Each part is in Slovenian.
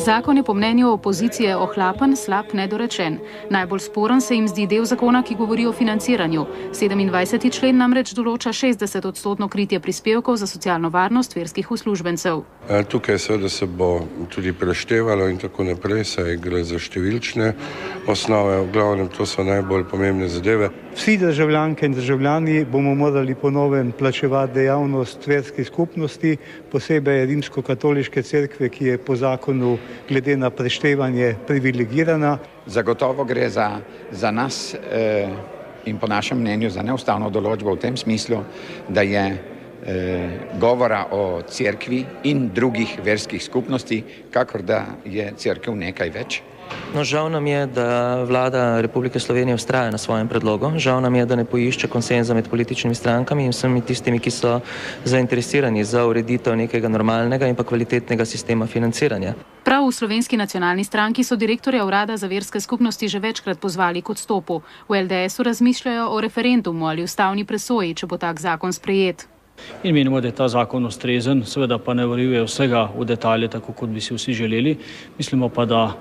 Zakon je po mnenju opozicije ohlapen, slab, nedorečen. Najbolj sporen se jim zdi del zakona, ki govori o financiranju. 27. člen namreč določa 60% kritje prispevkov za socialno varnost verskih uslužbencev. Tukaj seveda se bo tudi preštevalo in tako naprej, saj gre za številčne osnove. V glavnem to so najbolj pomembne zadeve. Vsi državljanke in državljani bomo morali po novem plačevati dejavnost verskih skupnosti, posebej Rimskokatoliške cerkve, ki je po zakonu glede na preštevanje privilegirana. Zagotovo gre za nas in po našem mnenju za neustavno določbo v tem smislu, da je govora o cerkvi in drugih verskih skupnosti, kakor da je cerkev nekaj več. No, žal nam je, da vlada Republike Slovenije vztraja na svojem predlogu. Žal nam je, da ne poišče konsenza med političnimi strankami in vsemi tistimi, ki so zainteresirani za ureditev nekega normalnega in pa kvalitetnega sistema financiranja. Prav v Slovenski nacionalni stranki so direktorja Urada za verske skupnosti že večkrat pozvali k odstopu. V LDS-u razmišljajo o referendumu ali ustavni presoji, če bo tak zakon sprejet. In menimo, da je ta zakon ustrezen, seveda pa ne urejuje vsega v detalje, tako kot bi si vsi želeli. Mislimo pa, da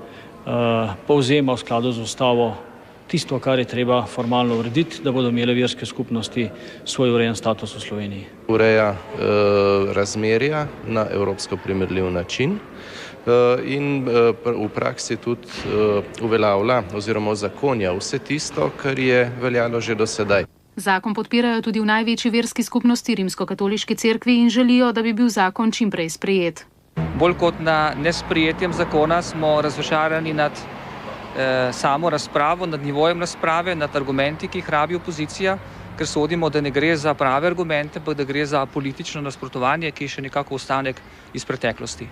povzema v skladu z ustavo tisto, kar je treba formalno urediti, da bodo imele verske skupnosti svoj urejen status v Sloveniji. Ureja razmerja na evropsko primerljiv način in v praksi tudi uveljavlja oziroma uzakonja vse tisto, kar je veljalo že do sedaj. Zakon podpirajo tudi v največji verski skupnosti Rimskokatoliški cerkvi in želijo, da bi bil zakon čim prej sprejet. Bolj kot na nesprejetjem zakona smo razočarani nad samo razpravo, nad nivojem razprave, nad argumenti, ki jih rabi opozicija, ker sodimo, da ne gre za prave argumente, pa da gre za politično nasprotovanje, ki je še nekako ostanek iz preteklosti.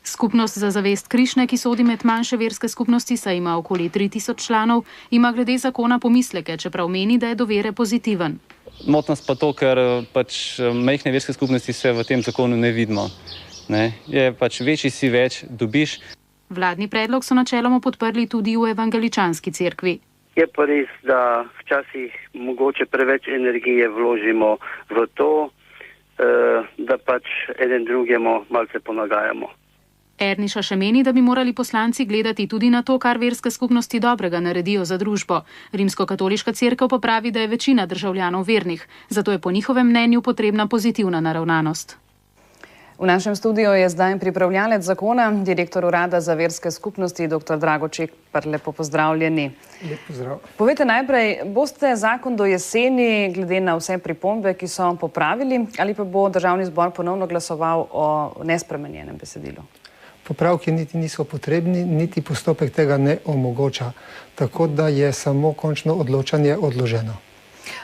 Skupnost za zavest Krišne, ki sodi med manjše verske skupnosti, saj ima okoli 3000 članov, ima glede zakona pomisleke, čeprav meni, da je do vere pozitiven. Motnost pa to, ker majhne verske skupnosti se v tem zakonu ne vidimo. Je večji si več, dobiš. Vladni predlog so načeloma podprli tudi v evangeličanski cerkvi. Je pa res, da včasih mogoče preveč energije vložimo v to, da eden drugemu malce ponagajamo. Erniša še meni, da bi morali poslanci gledati tudi na to, kar verske skupnosti dobrega naredijo za družbo. Rimskokatoliška cerkev pa pravi, da je večina državljanov vernih, zato je po njihovem mnenju potrebna pozitivna naravnanost. V našem studiu je zdaj pripravljalec zakona, direktor Urada za verske skupnosti, dr. Drago Čepar. Lepo pozdravljeni. Lep pozdrav. Povejte najprej, boste zakon do jeseni, glede na vse pripombe, ki so popravili, ali pa bo Državni zbor ponovno glasoval o nespremenjenem besedilu? Popravki niti niso potrebni, niti postopek tega ne omogoča, tako da je samo končno odločanje odloženo.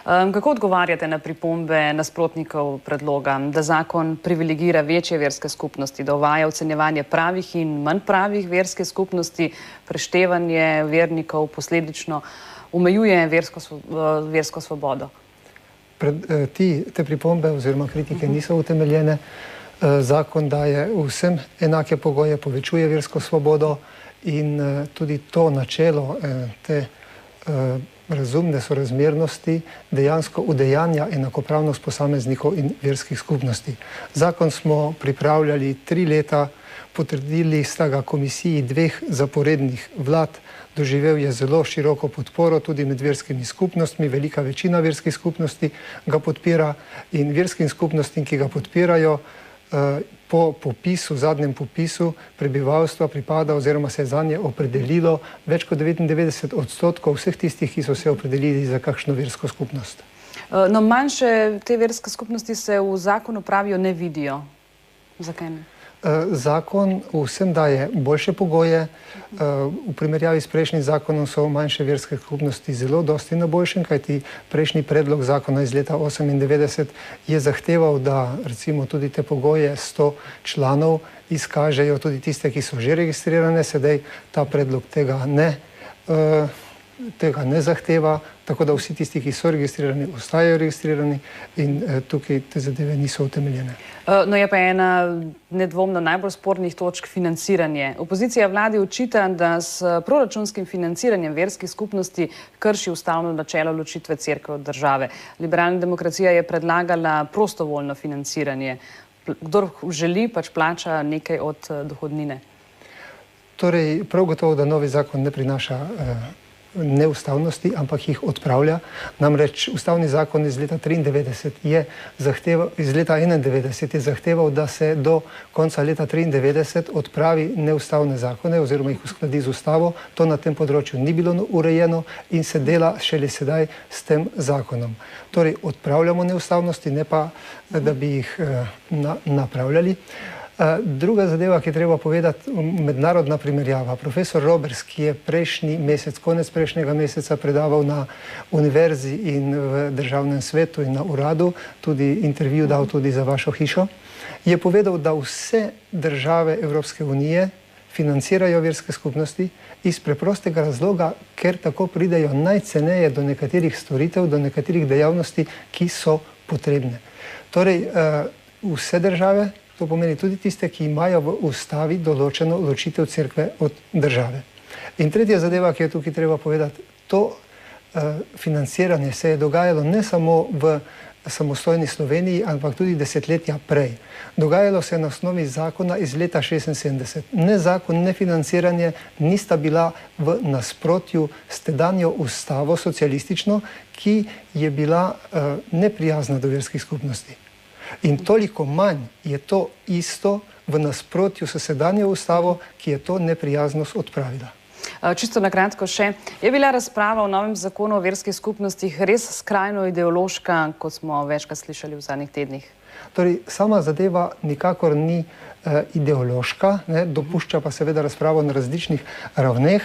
Kako odgovarjate na pripombe nasprotnikov predloga, da zakon privilegira večje verske skupnosti, da uvaja ocenjevanje pravih in manj pravih verske skupnosti, preštevanje vernikov, posledično omejuje versko svobodo? Te pripombe oziroma kritike niso utemeljene. Zakon daje vsem enake pogoje, povečuje versko svobodo in tudi to načelo te razumne sorazmernosti dejansko udejanja enakopravnost posameznikov in verskih skupnosti. Zakon smo pripravljali 3 leta, potrdili sta ga komisiji 2 zaporednih vlad, doživel je zelo široko podporo tudi med verskimi skupnostmi, velika večina verskih skupnosti ga podpira in verskim skupnostim, ki ga podpirajo, po popisu, zadnjem popisu prebivalstva pripada oziroma se je zanje opredelilo več kot 99% vseh tistih, ki so se opredelili za kakšno versko skupnost. No, manjše te verske skupnosti se v zakonu pravijo ne vidijo. Zakaj ne? Zakon vsem daje boljše pogoje. V primerjavi s prejšnjim zakonom so manjše verske skupnosti zelo dosti na boljšem, kajti prejšnji predlog zakona iz leta 1998 je zahteval, da recimo tudi te pogoje 100 članov izkažejo tudi tiste, ki so že registrirane. Sedaj ta predlog tega ne zahteva, tako da vsi tisti, ki so registrirani, ostajajo registrirani in tukaj te zadeve niso utemeljene. No, je pa ena nedvomno najbolj spornih točk financiranje. Opozicija vladi očita, da s proračunskim financiranjem verskih skupnosti krši ustavno načelo ločitve cerkve od države. Liberalna demokracija je predlagala prostovoljno financiranje. Kdor želi, pač plača nekaj od dohodnine. Torej, prav gotovo, da novi zakon ne prinaša neustavnosti, ampak jih odpravlja. Namreč ustavni zakon iz leta 1993 je zahteval, da se do konca leta 1993 odpravi neustavne zakone oziroma jih uskladi z ustavo. To na tem področju ni bilo urejeno in se dela šele sedaj s tem zakonom. Torej, odpravljamo neustavnosti, ne pa, da bi jih napravljali. Druga zadeva, ki je treba povedati, mednarodna primerjava. Profesor Roberts, ki je konec prejšnjega meseca predaval na univerzi in v državnem svetu in na uradu, tudi intervju dal tudi za vašo hišo, je povedal, da vse države Evropske unije financirajo verske skupnosti iz preprostega razloga, ker tako pridejo najceneje do nekaterih storitev, do nekaterih dejavnosti, ki so potrebne. Torej, vse države, to pomeni tudi tiste, ki imajo v ustavi določeno ločitev cerkve od države. In tretja zadeva, ki je tukaj treba povedati, to financiranje se je dogajalo ne samo v samostojni Sloveniji, ampak tudi desetletja prej. Dogajalo se je na osnovi zakona iz leta 1976. Ne zakon, ne financiranje nista bila v nasprotju s tedanjo ustavo socialistično, ki je bila neprijazna do verskih skupnosti. In toliko manj je to isto v nasprotju s sedanjo ustavo, ki je to neprijaznost odpravila. Čisto na kratko še, je bila razprava o novem zakonu o verskih skupnostih res skrajno ideološka, kot smo večkrat slišali v zadnjih tednih? Torej, sama zadeva nikakor ni ideološka, dopušča pa seveda razpravo na različnih ravneh.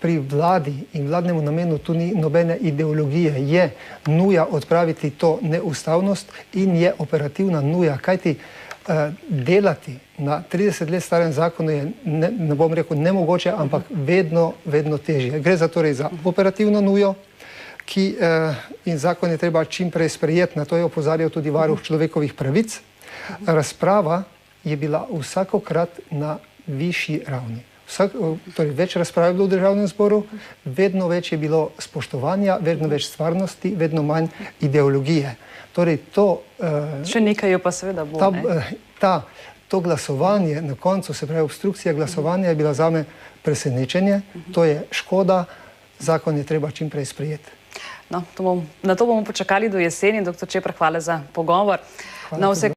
Pri vladi in vladnemu namenu tu ni nobene ideologije, je nuja odpraviti to neustavnost in je operativna nuja, kajti delati na 30 let starem zakonu je, ne bom rekel nemogoče, ampak vedno težje. Gre torej za operativno nujo, in zakon je treba čim prej sprejeti, na to je opozarjal tudi varuh človekovih pravic. Razprava je bila vsakokrat na višji ravni. Torej, več razprav je bilo v državnem zboru, vedno več je bilo spoštovanja, vedno več stvarnosti, vedno manj ideologije. Torej, še nekaj jo pa seveda bo, to glasovanje na koncu, se pravi obstrukcija glasovanja, je bila zame presenečenje. To je škoda, zakon je treba čim prej sprejeti. Na to bomo počakali do jeseni. Dr. Čepar, hvala za pogovor.